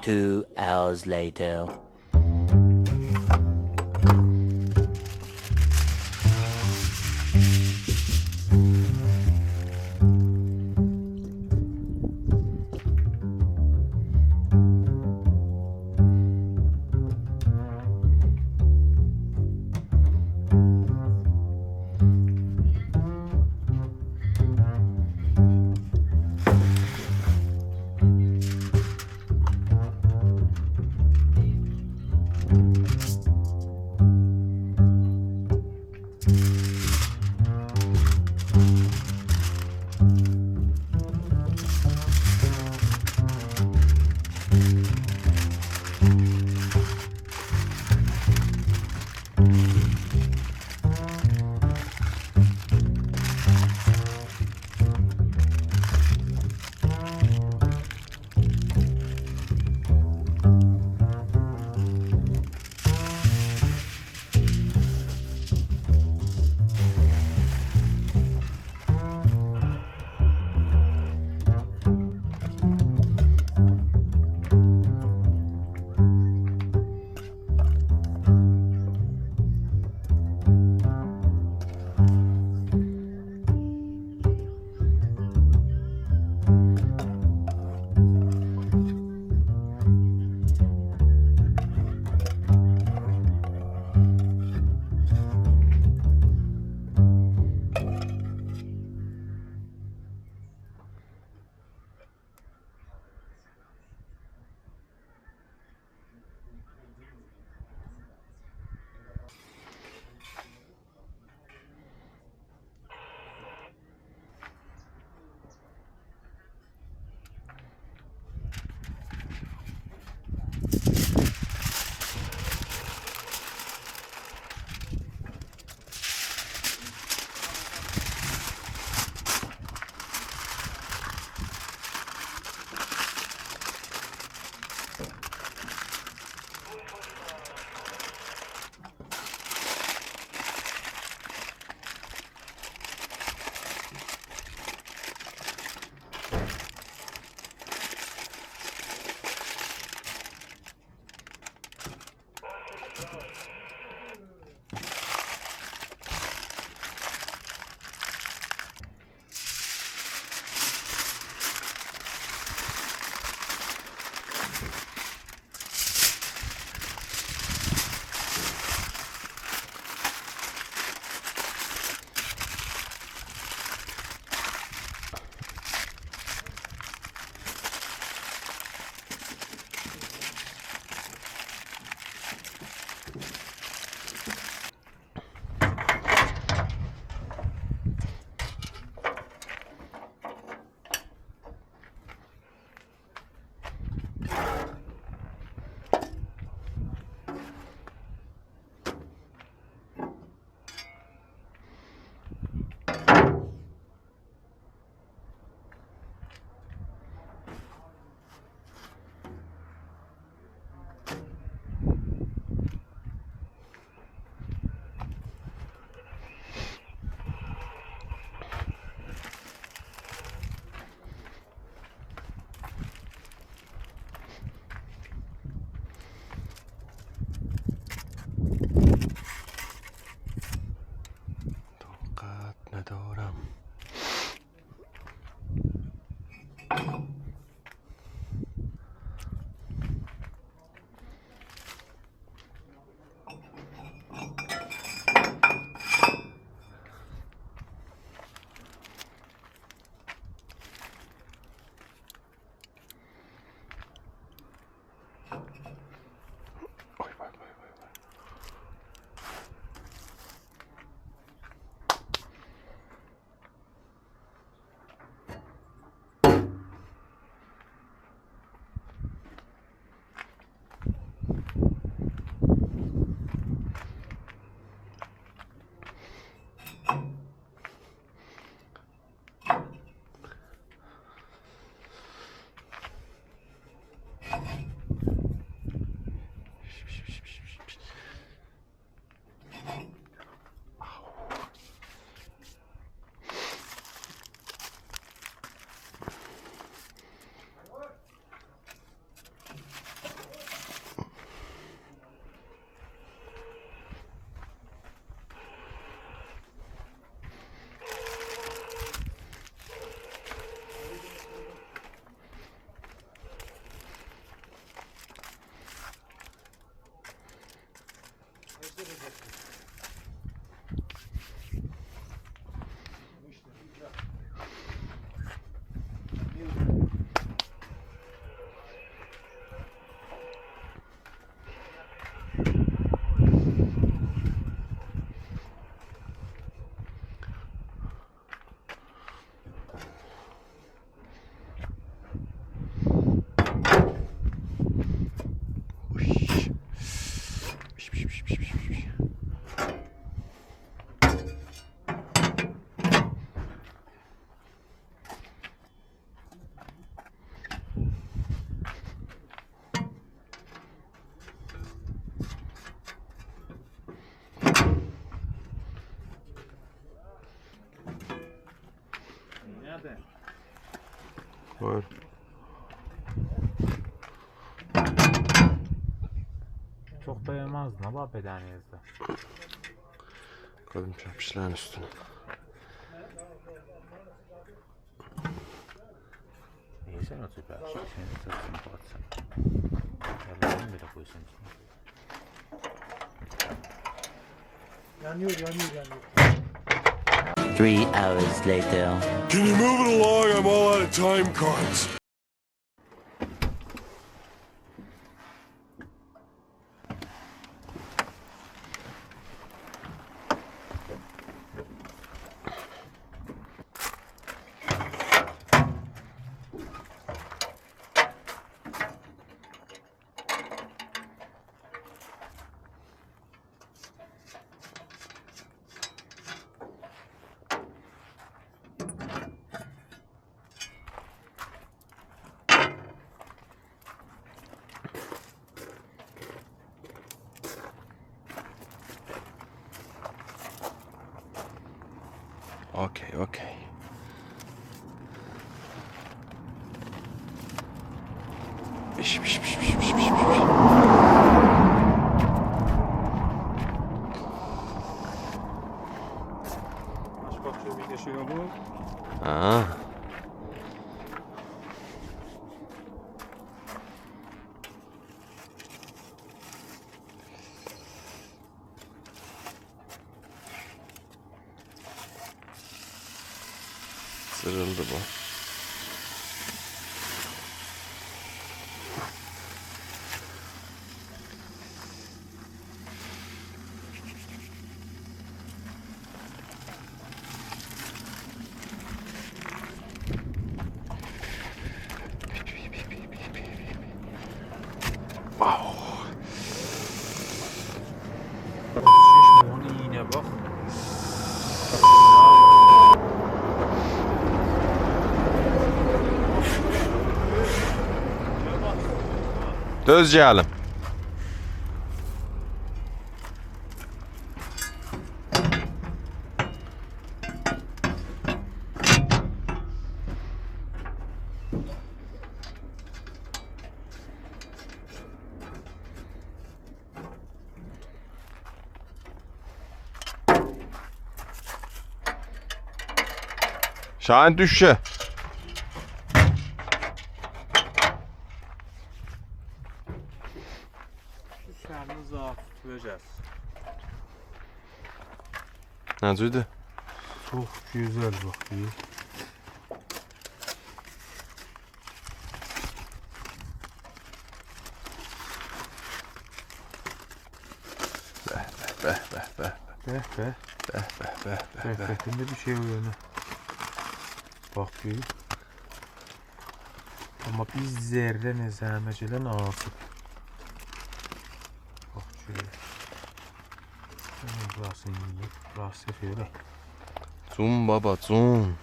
2 hours later. Nerede? Buyur. Çok dayanmaz ne var bedenizde? Kadın çarpışların üstüne. İyi sen otur be. Seni tutarsın kapatsın. Yerlerini bile koysun. Yanıyor, yanıyor, yanıyor. 3 hours later. Can you move it along? I'm all out of time cards. Okay, okay. Piş, piş, piş, piş, piş, piş, piş. Aç bak şöyle bir yaşıyor bu. Aa. Sırıldı bu. Wow. Şişme onu iğne bak. Dözceğelim. Şahin düşüşe. Şu şerini zaaf tutacağız. Neciydi? Çok güzel bak iyi. Be be be. Be be. Be be be be. Behbetinde bir şey uyanı. Bak bir. Ama biz zerre nezamecelen ağzı. Bak şöyle. Burası iyi. Burası şöyle. Zoom baba zoom.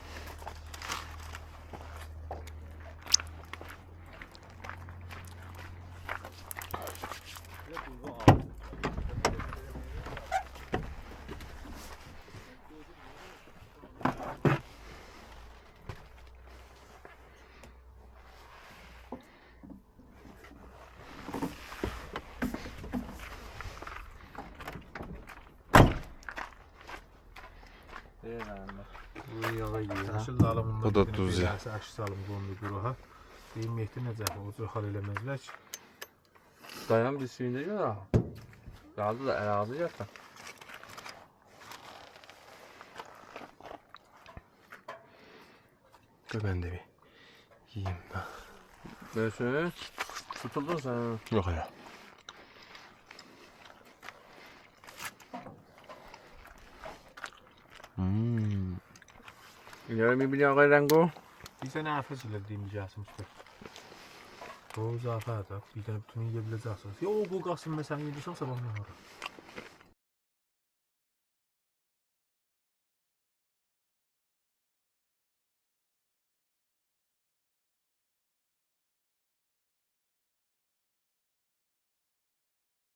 Bu yağa yiyor. Aşıl alımında Bu da tuz ya. Aşıl alım kondu güruha. Deyim mehdi necəf otur hal eləməzlər ki. Dayan bir suyunda ya. Kaldı da erazi yatan. Dur ben de bir yiyeyim. Böyle tutuldun sen. Yok ya. اینجا رو میبینی آقای رنگو؟ Bir nefes ile dinleyeceksin işte. Çoğu zafer da bir tane bütün yiyebileceksiniz. Ya o bu kalsın mesela yediysen sabah ne var?